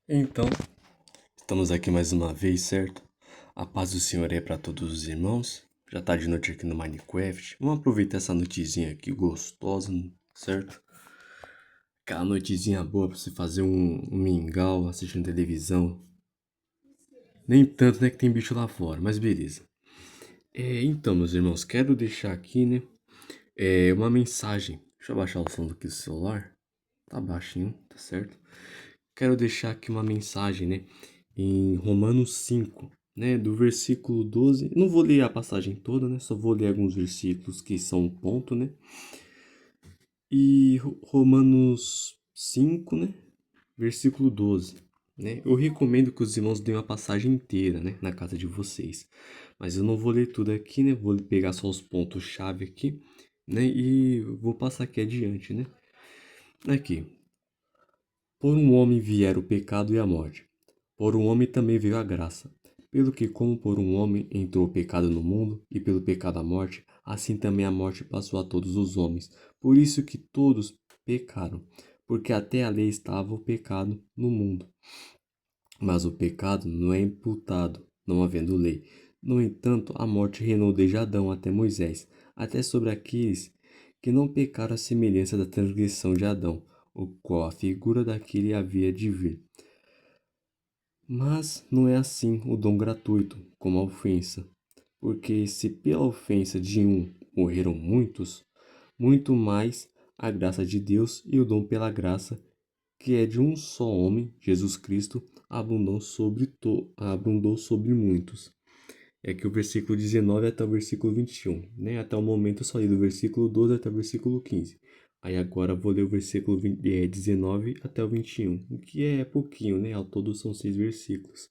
Então, estamos aqui mais uma vez, certo? A paz do Senhor é para todos os irmãos. Já tá de noite aqui no Minecraft. Vamos aproveitar essa noitezinha aqui gostosa, certo? Aquela noitezinha boa pra você fazer um mingau assistindo televisão. Nem tanto, né, que tem bicho lá fora, mas beleza. Então, meus irmãos, quero deixar aqui, né, uma mensagem. Deixa eu abaixar o som aqui do celular. Tá baixinho, tá certo? Quero deixar aqui uma mensagem, né, em Romanos 5, né, do versículo 12. Não vou ler a passagem toda, né, só vou ler alguns versículos que são um ponto, né. E Romanos 5, né, versículo 12, né. Eu recomendo que os irmãos deem a passagem inteira, né, na casa de vocês. Mas eu não vou ler tudo aqui, né, vou pegar só os pontos-chave aqui, né, e vou passar aqui adiante, né. Aqui. Por um homem vieram o pecado e a morte. Por um homem também veio a graça. Pelo que, como por um homem entrou o pecado no mundo, e pelo pecado a morte, assim também a morte passou a todos os homens. Por isso que todos pecaram, porque até a lei estava o pecado no mundo. Mas o pecado não é imputado, não havendo lei. No entanto, a morte reinou desde Adão até Moisés, até sobre aqueles que não pecaram à semelhança da transgressão de Adão, o qual a figura daquele havia de vir. Mas não é assim o dom gratuito, como a ofensa. Porque se pela ofensa de um morreram muitos, muito mais a graça de Deus e o dom pela graça, que é de um só homem, Jesus Cristo, abundou sobre muitos. É que o versículo 19 até o versículo 21, né? Até o momento eu só li do versículo 12 até o versículo 15. Aí agora eu vou ler o versículo 19 até o 21, o que é pouquinho, né? Ao todo são 6 versículos.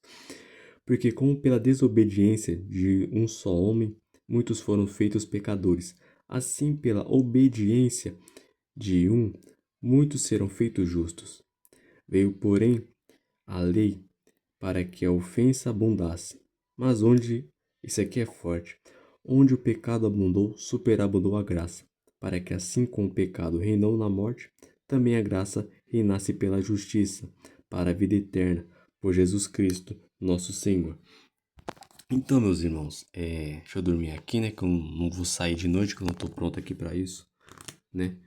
Porque como pela desobediência de um só homem, muitos foram feitos pecadores, assim pela obediência de um, muitos serão feitos justos. Veio, porém, a lei para que a ofensa abundasse. Mas onde, isso aqui é forte, onde o pecado abundou, superabundou a graça, para que assim como o pecado reinou na morte, também a graça reinasse pela justiça, para a vida eterna, por Jesus Cristo, nosso Senhor. Então, meus irmãos, deixa eu dormir aqui, né, que eu não vou sair de noite, que eu não tô pronto aqui para isso, né.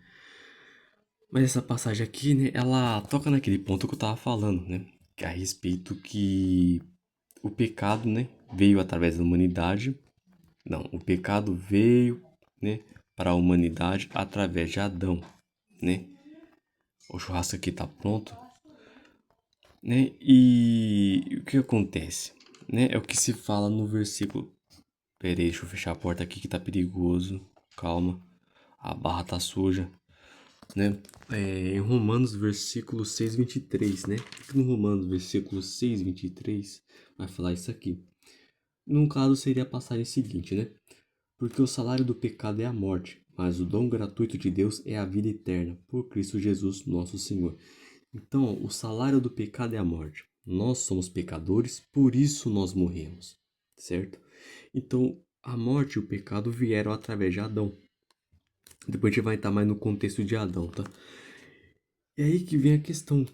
Mas essa passagem aqui, né, ela toca naquele ponto que eu tava falando, né, que é a respeito que o pecado, né, veio através da humanidade. Não, o pecado veio, né, para a humanidade através de Adão, né? O churrasco aqui tá pronto, né? E o que acontece, né? É o que se fala no versículo. Pera aí, deixa eu fechar a porta aqui que tá perigoso. Calma. A barra tá suja, né? Em Romanos, versículo 6:23, né? No Romanos, versículo 6:23, vai falar isso aqui. Num caso, seria a passagem seguinte, né? Porque o salário do pecado é a morte, mas o dom gratuito de Deus é a vida eterna, por Cristo Jesus, nosso Senhor. Então, o salário do pecado é a morte. Nós somos pecadores, por isso nós morremos, certo? Então, a morte e o pecado vieram através de Adão. Depois a gente vai estar mais no contexto de Adão, tá? E aí que vem a questão.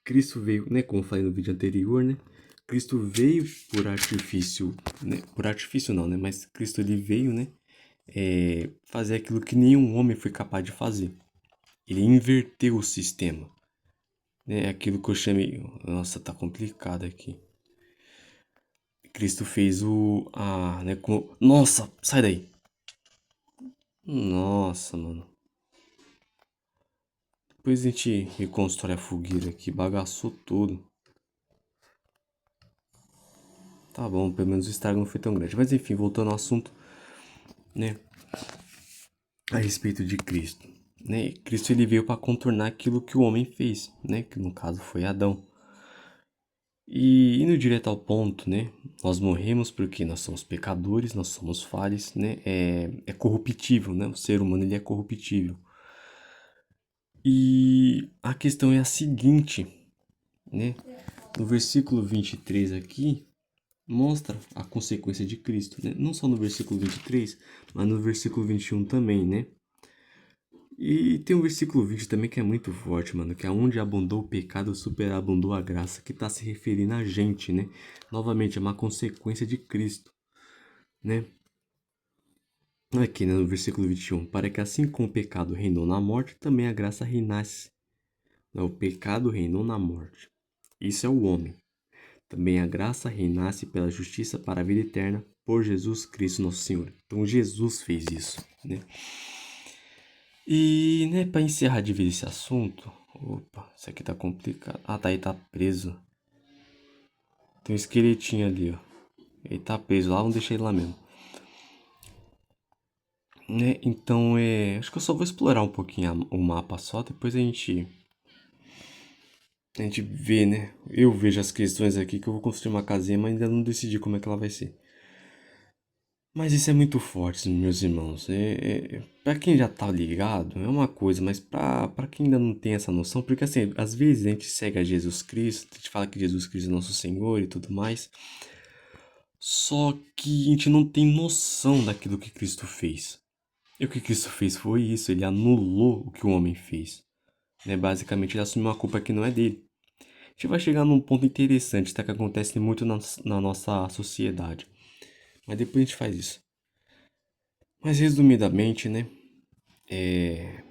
Cristo veio, né, como eu falei no vídeo anterior, né? Cristo veio por artifício, né? Por artifício não, né? Mas Cristo ele veio, né? Fazer aquilo que nenhum homem foi capaz de fazer. Ele inverteu o sistema, né? Aquilo que eu chamei, nossa, tá complicado aqui. Cristo fez né? Nossa, sai daí. Nossa, mano. Depois a gente reconstrói a fogueira aqui, bagaçou tudo. Tá bom, pelo menos o estrago não foi tão grande. Mas enfim, voltando ao assunto, né? A respeito de Cristo, né? Cristo ele veio para contornar aquilo que o homem fez, né? Que no caso foi Adão. E indo direto ao ponto, né? Nós morremos porque nós somos pecadores, nós somos falhos, né? É corruptível, né? O ser humano ele é corruptível. E a questão é a seguinte, né? No versículo 23 aqui, mostra a consequência de Cristo, né? Não só no versículo 23, mas no versículo 21 também, né? E tem o versículo 20 também que é muito forte, mano. Que é onde abundou o pecado, superabundou a graça. Que tá se referindo a gente, né? Novamente, é uma consequência de Cristo, né? Aqui, né, no versículo 21. Para que assim como o pecado reinou na morte, também a graça reinasse. O pecado reinou na morte. Isso é o homem. Também a graça reinasse pela justiça para a vida eterna por Jesus Cristo nosso Senhor. Então Jesus fez isso, né? E, né, para encerrar de vez esse assunto, opa, isso aqui tá complicado. Ah, tá, aí tá preso. Tem um esqueletinho ali, ó. Ele tá preso lá, vamos deixar ele lá mesmo. Né? Então, acho que eu só vou explorar um pouquinho o mapa só, depois a gente vê, né? Eu vejo as questões aqui que eu vou construir uma casinha, mas ainda não decidi como é que ela vai ser. Mas isso é muito forte, meus irmãos. Para quem já tá ligado, é uma coisa, mas pra quem ainda não tem essa noção, porque assim, às vezes a gente segue a Jesus Cristo, a gente fala que Jesus Cristo é nosso Senhor e tudo mais, só que a gente não tem noção daquilo que Cristo fez. E o que Cristo fez foi isso, ele anulou o que o homem fez. Né? Basicamente, ele assumiu uma culpa que não é dele. A gente vai chegar num ponto interessante, tá? Que acontece muito na nossa sociedade. Mas depois a gente faz isso. Mas resumidamente, né? Tem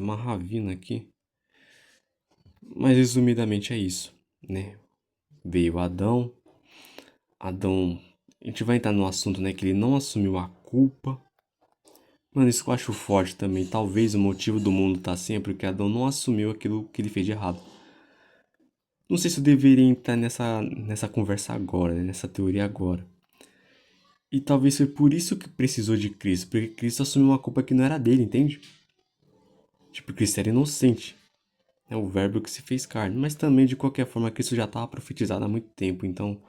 uma ravina aqui. Mas resumidamente é isso, né? Veio Adão. Adão. A gente vai entrar no assunto, né? Que ele não assumiu a culpa. Mano, isso que eu acho forte também. Talvez o motivo do mundo tá assim é porque Adão não assumiu aquilo que ele fez de errado. Não sei se eu deveria entrar nessa conversa agora, né? Nessa teoria agora. E talvez foi por isso que precisou de Cristo, porque Cristo assumiu uma culpa que não era dele, entende? Tipo, Cristo era inocente, é o verbo que se fez carne, mas também de qualquer forma Cristo já estava profetizado há muito tempo, então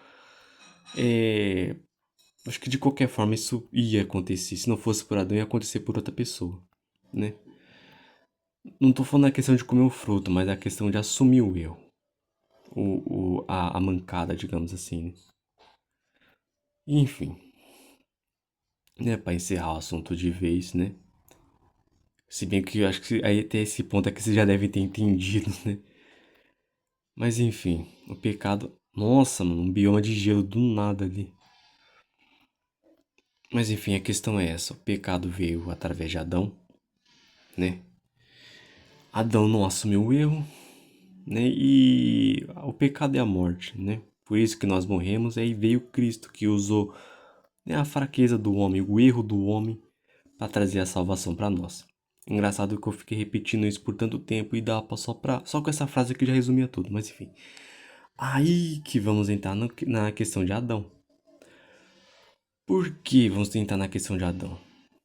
acho que de qualquer forma isso ia acontecer, se não fosse por Adão ia acontecer por outra pessoa, né? Não tô falando da questão de comer o fruto, mas da questão de assumir o erro, a mancada, digamos assim, né? Enfim, né, para encerrar o assunto de vez, né? Se bem que eu acho que aí até esse ponto é que você já deve ter entendido, né? Mas enfim, o pecado. Nossa, mano, um bioma de gelo do nada ali. Mas enfim, a questão é essa: o pecado veio através de Adão, né? Adão não assumiu o erro, né? E o pecado é a morte, né? Por isso que nós morremos. Aí veio Cristo que usou, né, a fraqueza do homem, o erro do homem, para trazer a salvação para nós. Engraçado que eu fiquei repetindo isso por tanto tempo e dá só com essa frase que já resumia tudo, mas enfim. Aí que vamos entrar na questão de Adão. Por que vamos tentar na questão de Adão?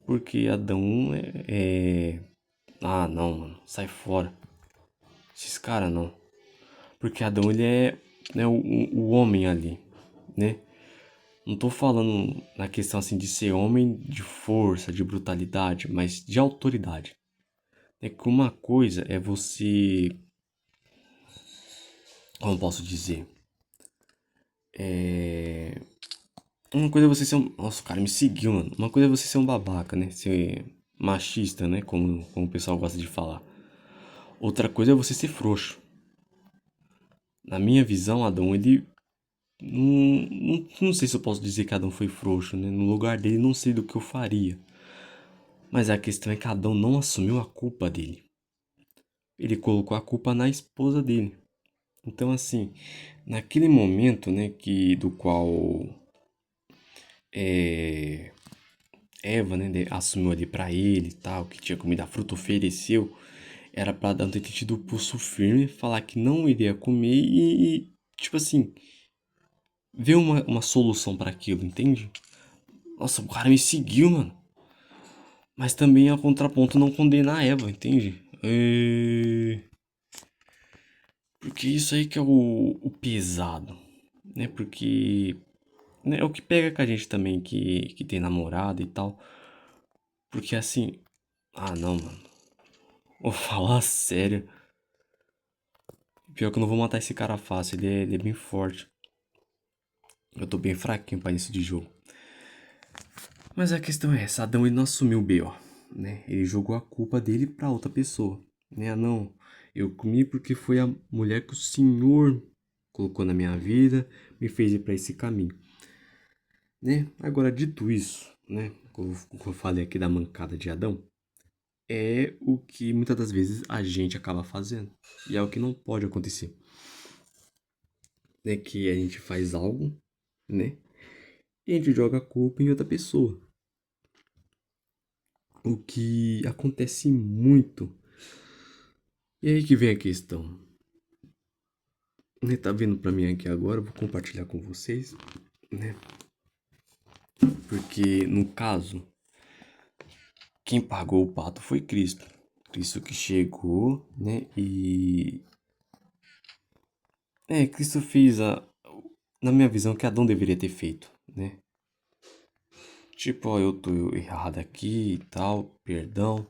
Porque Adão Ah, não, mano. Sai fora. Esses caras não. Porque Adão, ele é, né, o homem ali, né? Não tô falando na questão assim de ser homem de força, de brutalidade, mas de autoridade. É que uma coisa é você. Como posso dizer? Uma coisa é você ser um. Nossa, o cara me seguiu, mano. Uma coisa é você ser um babaca, né? Ser machista, né? Como o pessoal gosta de falar. Outra coisa é você ser frouxo. Na minha visão, Adão, ele. Não sei se eu posso dizer que Adão foi frouxo, né? No lugar dele, não sei do que eu faria. Mas a questão é que Adão não assumiu a culpa dele. Ele colocou a culpa na esposa dele. Então, assim, naquele momento, né, do qual Eva, né, assumiu ali pra ele e tal, que tinha comido a fruta, ofereceu, era pra Adão ter tido o pulso firme, falar que não iria comer tipo assim, ver uma solução pra aquilo, entende? Nossa, o cara me seguiu, mano. Mas também, ao contraponto, não condenar a Eva, entende? Porque isso aí que é o pesado, né? Porque, né, é o que pega com a gente também, que tem namorada e tal. Porque assim, ah não, mano. Vou falar sério. Pior que eu não vou matar esse cara fácil, ele é bem forte. Eu tô bem fraquinho pra isso de jogo. Mas a questão é essa, Adão ele não assumiu o B.O. né? Ele jogou a culpa dele pra outra pessoa, né? Ah, não, eu comi porque foi a mulher que o Senhor colocou na minha vida, me fez ir pra esse caminho, né? Agora, dito isso, né? Como eu falei aqui da mancada de Adão, é o que muitas das vezes a gente acaba fazendo. E é o que não pode acontecer. Né? Que a gente faz algo, né? E a gente joga a culpa em outra pessoa. O que acontece muito. E aí que vem a questão. Né? Tá vendo pra mim aqui agora, eu vou compartilhar com vocês, né? Porque no caso, quem pagou o pato foi Cristo. Cristo que chegou, né? Cristo fez na minha visão, que Adão deveria ter feito, né? Tipo, ó, eu tô errado aqui e tal, perdão,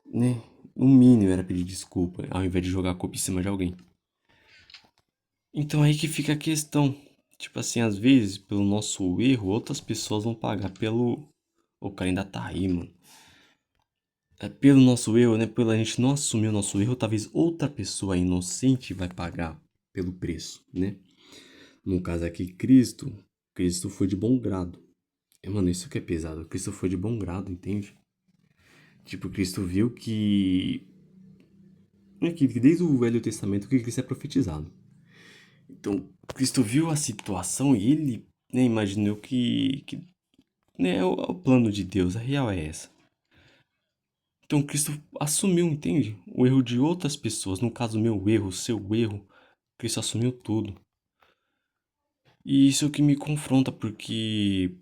né? O mínimo era pedir desculpa, ao invés de jogar a culpa em cima de alguém. Então aí que fica a questão. Tipo assim, às vezes, pelo nosso erro, outras pessoas vão pagar pelo. O cara ainda tá aí, mano. É pelo nosso erro, né? Pela gente não assumir o nosso erro, talvez outra pessoa inocente vai pagar pelo preço, né? No caso aqui, Cristo foi de bom grado. Mano, isso que é pesado. Cristo foi de bom grado, entende? Tipo, Cristo viu que desde o Velho Testamento que Cristo é profetizado. Então, Cristo viu a situação e ele, né, imaginou que né, o plano de Deus, a real é essa. Então, Cristo assumiu, entende? O erro de outras pessoas, no caso, meu erro, seu erro, Cristo assumiu tudo. E isso é o que me confronta, porque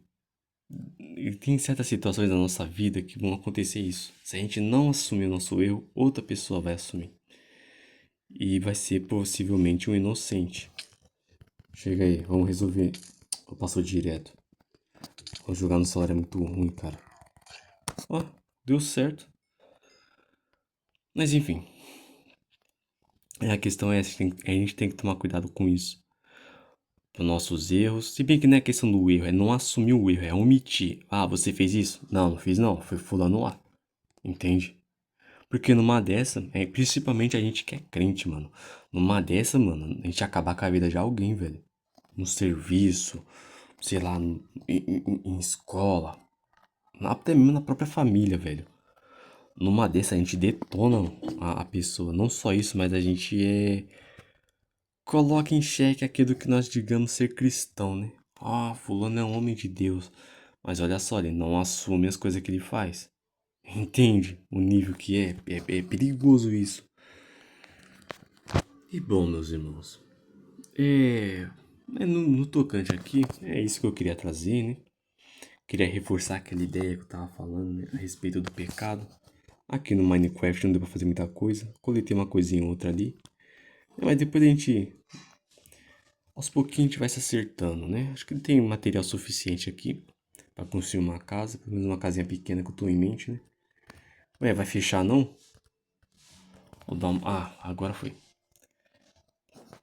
tem certas situações da nossa vida que vão acontecer isso. Se a gente não assumir o nosso erro, outra pessoa vai assumir. E vai ser possivelmente um inocente. Chega aí, vamos resolver. Eu passo direto. Vou jogar no celular é muito ruim, cara. Ó, deu certo. Mas enfim. A questão é essa, a gente tem que tomar cuidado com isso. Os nossos erros. Se bem que não é questão do erro, é não assumir o erro, é omitir. Ah, você fez isso? Não, não fiz não. Foi fulano lá. Entende? Porque numa dessa, principalmente a gente que é crente, mano. Numa dessa, mano, a gente acabar com a vida de alguém, velho. No serviço, sei lá, em escola, até mesmo na própria família, velho. Numa dessa a gente detona a pessoa. Não só isso, mas a gente coloca em xeque aquilo que nós digamos ser cristão, né? Ah, fulano é um homem de Deus. Mas olha só, ele não assume as coisas que ele faz. Entende o nível que é? É perigoso isso. E bom, meus irmãos, no tocante aqui, é isso que eu queria trazer, né? Queria reforçar aquela ideia que eu tava falando, né, a respeito do pecado. Aqui no Minecraft não deu pra fazer muita coisa. Coletei uma coisinha ou outra ali. Mas depois a gente, aos pouquinhos, a gente vai se acertando, né? Acho que tem material suficiente aqui pra construir uma casa, pelo menos uma casinha pequena que eu tô em mente, né? Ué, vai fechar não? Vou dar uma... Ah, agora foi.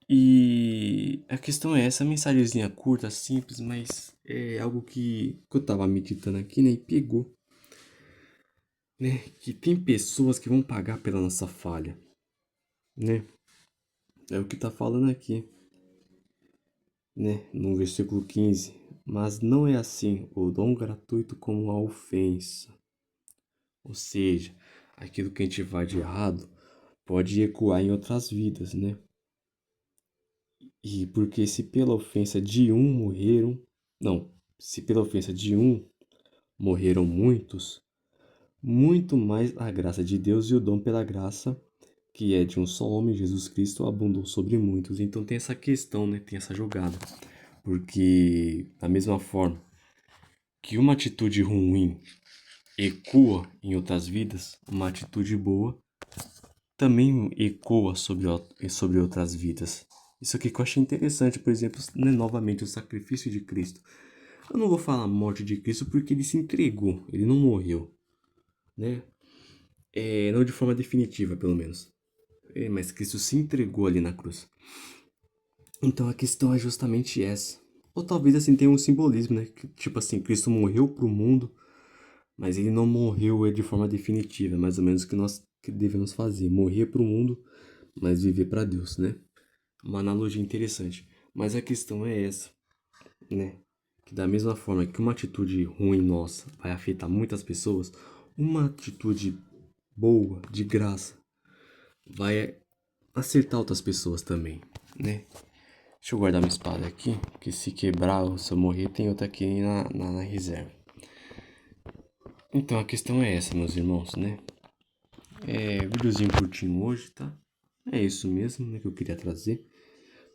E a questão é essa, mensagenzinha curta, simples, mas é algo que eu tava meditando aqui, né? E pegou, né? Que tem pessoas que vão pagar pela nossa falha, né? É o que tá falando aqui, né? No versículo 15. Mas não é assim o dom gratuito como a ofensa. Ou seja, aquilo que a gente vai de errado pode ecoar em outras vidas, né? E porque se pela ofensa de um morreram. Não, se pela ofensa de um morreram muitos, muito mais a graça de Deus e o dom pela graça, que é de um só homem, Jesus Cristo, abundou sobre muitos. Então tem essa questão, né? Tem essa jogada. Porque, da mesma forma que uma atitude ruim ecoa em outras vidas, uma atitude boa também ecoa sobre outras vidas. Isso aqui que eu achei interessante, por exemplo, né, novamente, o sacrifício de Cristo. Eu não vou falar a morte de Cristo porque ele se entregou, ele não morreu, né? Não de forma definitiva, pelo menos. Mas Cristo se entregou ali na cruz. Então a questão é justamente essa. Ou talvez assim tenha um simbolismo, né? Que, tipo assim, Cristo morreu pro mundo, Mas ele não morreu de forma definitiva, é mais ou menos o que nós devemos fazer. Morrer para o mundo, mas viver para Deus, né? Uma analogia interessante. Mas a questão é essa, né? Que da mesma forma que uma atitude ruim nossa vai afetar muitas pessoas, uma atitude boa, de graça, vai acertar outras pessoas também, né? Deixa eu guardar minha espada aqui, que se quebrar ou se eu morrer, tem outra aqui na reserva. Então a questão é essa, meus irmãos, né? Videozinho curtinho hoje, tá? É isso mesmo, né, que eu queria trazer.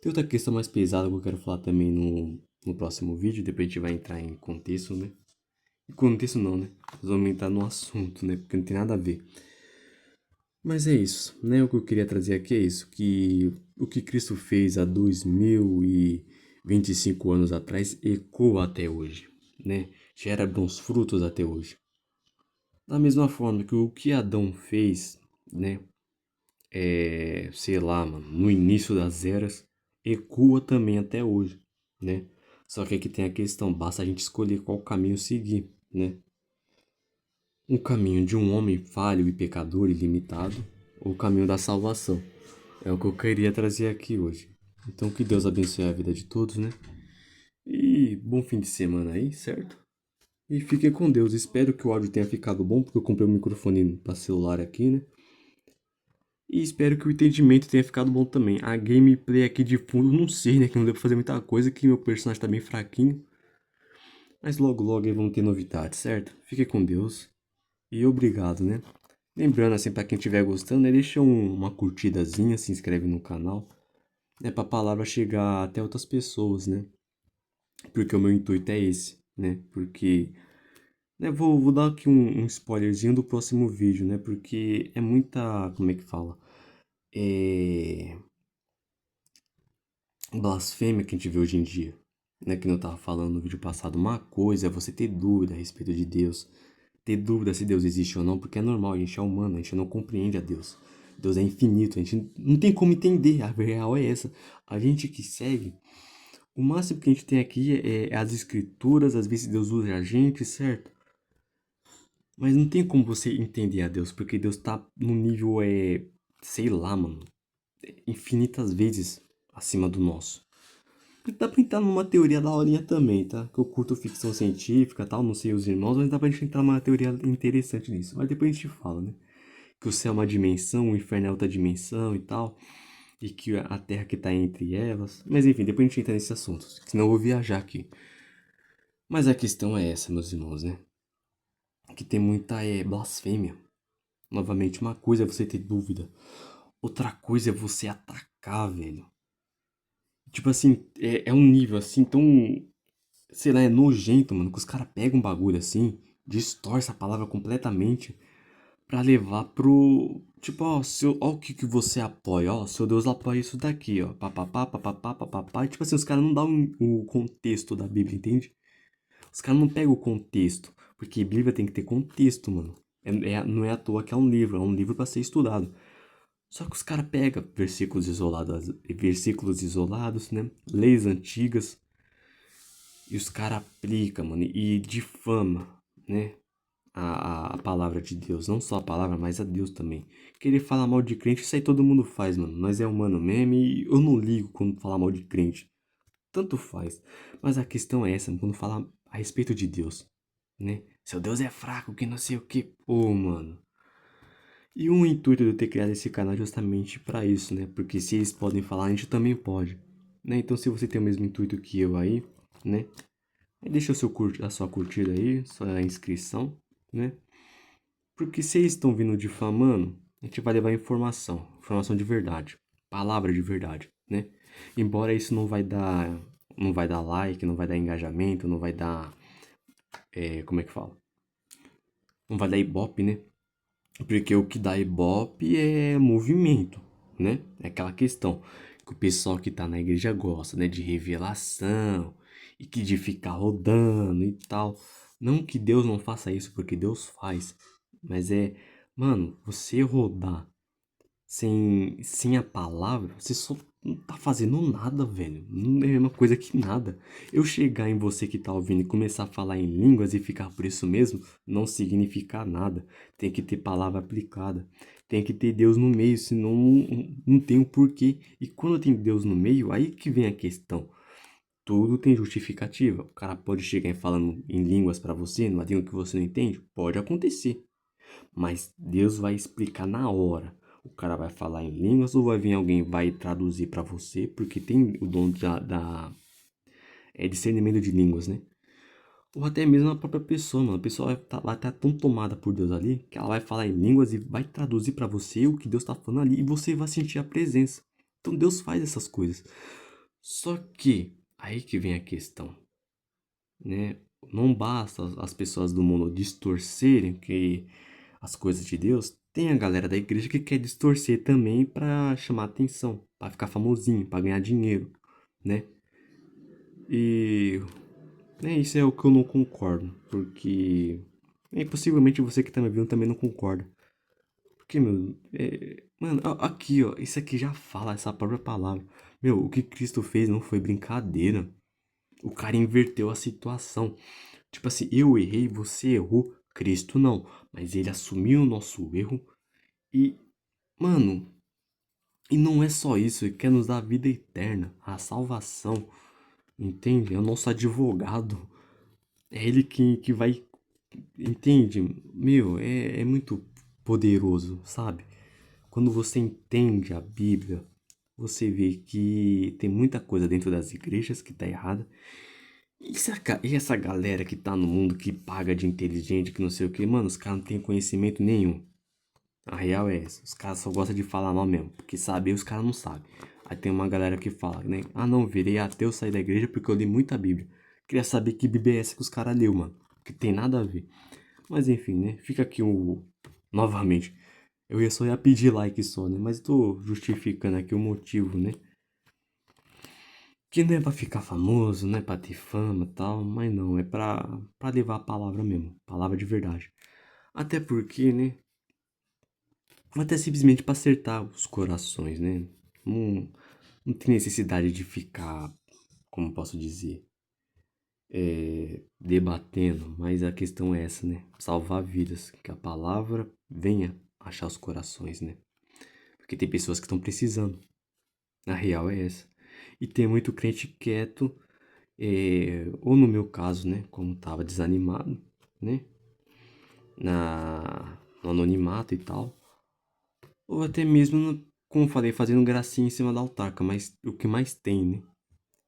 Tem outra questão mais pesada que eu quero falar também no próximo vídeo, depois a gente vai entrar em contexto, né? Contexto não, né? Nós vamos entrar no assunto, né? Porque não tem nada a ver. Mas é isso, né? O que eu queria trazer aqui é isso, que o que Cristo fez há 2025 anos atrás ecoa até hoje, né? Gera bons frutos até hoje. Da mesma forma que o que Adão fez, né? Sei lá, mano, no início das eras, ecoa também até hoje, né? Só que aqui tem a questão, basta a gente escolher qual caminho seguir, né? Um caminho de um homem falho e pecador ilimitado, ou o caminho da salvação. É o que eu queria trazer aqui hoje. Então que Deus abençoe a vida de todos, né? E bom fim de semana aí, certo? E fiquem com Deus. Espero que o áudio tenha ficado bom, porque eu comprei um microfone para celular aqui, né? E espero que o entendimento tenha ficado bom também. A gameplay aqui de fundo, não sei, né? Que não deu pra fazer muita coisa, que meu personagem tá bem fraquinho. Mas logo, logo aí vão ter novidades, certo? Fique com Deus. E obrigado, né? Lembrando, assim, pra quem estiver gostando, né? Deixa uma curtidazinha, se inscreve no canal. Né? Pra palavra chegar até outras pessoas, né? Porque o meu intuito é esse, né? Porque... Né, vou dar aqui um spoilerzinho do próximo vídeo, né? Porque é muita... Como é que fala? Blasfêmia que a gente vê hoje em dia, né? Que eu tava falando no vídeo passado. Uma coisa é você ter dúvida a respeito de Deus, ter dúvida se Deus existe ou não, porque é normal, a gente é humano, a gente não compreende a Deus. Deus é infinito, a gente não tem como entender, a real é essa. A gente que segue, o máximo que a gente tem aqui é as escrituras, às vezes Deus usa a gente, certo? Mas não tem como você entender a Deus, porque Deus tá no nível, sei lá, mano, infinitas vezes acima do nosso. Dá pra entrar numa teoria da horinha também, tá? Que eu curto ficção científica e tal, não sei os irmãos, mas dá pra gente entrar numa teoria interessante nisso. Mas depois a gente fala, né? Que o céu é uma dimensão, o inferno é outra dimensão e tal. E que a terra que tá entre elas. Mas enfim, depois a gente entra nesse assunto. Senão eu vou viajar aqui. Mas a questão é essa, meus irmãos, né? Que tem muita blasfêmia. Novamente, uma coisa é você ter dúvida. Outra coisa é você atacar, velho. Tipo assim, é um nível assim tão, sei lá, é nojento, mano, que os caras pegam um bagulho assim, distorce a palavra completamente pra levar pro, tipo, ó, ó o que você apoia, ó, seu Deus apoia isso daqui, ó, papapá, papapá, papapá, e tipo assim, os caras não dão o contexto da Bíblia, entende? Os caras não pegam o contexto, porque Bíblia tem que ter contexto, mano. Não é à toa que é um livro pra ser estudado. Só que os caras pegam versículos isolados, né? Leis antigas, e os caras aplicam, mano, e difama, né? A palavra de Deus. Não só a palavra, mas a Deus também. Querer falar mal de crente, isso aí todo mundo faz, mano. Nós é humano mesmo e eu não ligo quando falar mal de crente. Tanto faz. Mas a questão é essa, quando falar a respeito de Deus, né? Seu Deus é fraco, que não sei o que. Pô, mano. E o intuito de eu ter criado esse canal é justamente pra isso, né? Porque se eles podem falar, a gente também pode. Né? Então se você tem o mesmo intuito que eu aí, né? Deixa a sua curtida aí, sua inscrição, né? Porque se eles estão vindo difamando, a gente vai levar informação de verdade, palavra de verdade, né? Embora isso não vai dar like, não vai dar engajamento, não vai dar, como é que fala? Não vai dar ibope, né? Porque o que dá ibope é movimento, né? É aquela questão que o pessoal que tá na igreja gosta, né? De revelação e que de ficar rodando e tal. Não que Deus não faça isso, porque Deus faz. Mas mano, você rodar sem a palavra, você só não tá fazendo nada, velho. Não é a mesma coisa que nada. Eu chegar em você que tá ouvindo e começar a falar em línguas e ficar por isso mesmo, não significa nada. Tem que ter palavra aplicada. Tem que ter Deus no meio, senão não tem o porquê. E quando tem Deus no meio, aí que vem a questão. Tudo tem justificativa. O cara pode chegar e falando em línguas pra você, numa língua que você não entende. Pode acontecer. Mas Deus vai explicar na hora. O cara vai falar em línguas ou vai vir alguém vai traduzir pra você, porque tem o dom discernimento de línguas, né? Ou até mesmo a própria pessoa, mano. A pessoa vai estar tão tomada por Deus ali que ela vai falar em línguas e vai traduzir pra você o que Deus tá falando ali e você vai sentir a presença. Então Deus faz essas coisas. Só que aí que vem a questão, né? Não basta as pessoas do mundo distorcerem que as coisas de Deus, tem a galera da igreja que quer distorcer também pra chamar atenção, pra ficar famosinho, pra ganhar dinheiro, né? E isso é o que eu não concordo, porque possivelmente você que tá me vendo também não concorda. Porque, meu, mano, aqui, ó, isso aqui já fala essa própria palavra. Meu, o que Cristo fez não foi brincadeira. O cara inverteu a situação. Tipo assim, eu errei, você errou, Cristo não. Mas ele assumiu o nosso erro e, mano, e não é só isso, ele quer nos dar a vida eterna, a salvação, entende? É o nosso advogado. É ele que vai, entende? Meu, é muito poderoso, sabe? Quando você entende a Bíblia, você vê que tem muita coisa dentro das igrejas que tá errada. E essa galera que tá no mundo que paga de inteligente, que não sei o que, mano, os caras não têm conhecimento nenhum. A real é essa. Os caras só gostam de falar mal mesmo. Porque saber os caras não sabem. Aí tem uma galera que fala, né? Ah, não, virei ateu, saí da igreja porque eu li muita Bíblia. Queria saber que Bíblia é essa que os caras leu, mano. Que tem nada a ver. Mas enfim, né? Fica aqui o. Novamente. Eu ia pedir like só, né? Mas tô justificando aqui o motivo, né? Que não é pra ficar famoso, não é pra ter fama e tal. Mas não, é pra levar a palavra mesmo. Palavra de verdade. Até porque, né? Até simplesmente para acertar os corações, né? Não, não tem necessidade de ficar, como posso dizer, debatendo, mas a questão é essa, né? Salvar vidas, que a palavra venha achar os corações, né? Porque tem pessoas que estão precisando, a real é essa. E tem muito crente quieto, ou no meu caso, né? Como tava desanimado, né? No anonimato e tal. Ou até mesmo, como eu falei, fazendo gracinha em cima da altarca, mas o que mais tem, né?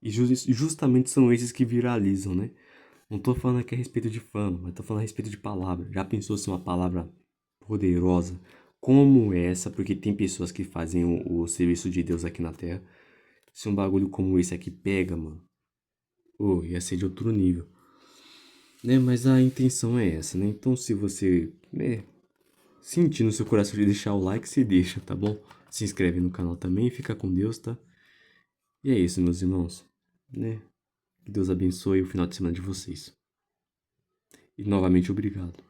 E justamente são esses que viralizam, né? Não tô falando aqui a respeito de fama, mas tô falando a respeito de palavra. Já pensou se uma palavra poderosa como essa, porque tem pessoas que fazem o serviço de Deus aqui na Terra. Se um bagulho como esse aqui pega, mano, ia ser de outro nível. Né? Mas a intenção é essa, né? Então se você, né, sentir no seu coração de deixar o like, se deixa, tá bom? Se inscreve no canal também, fica com Deus, tá? E é isso, meus irmãos, né? Que Deus abençoe o final de semana de vocês. E novamente, obrigado.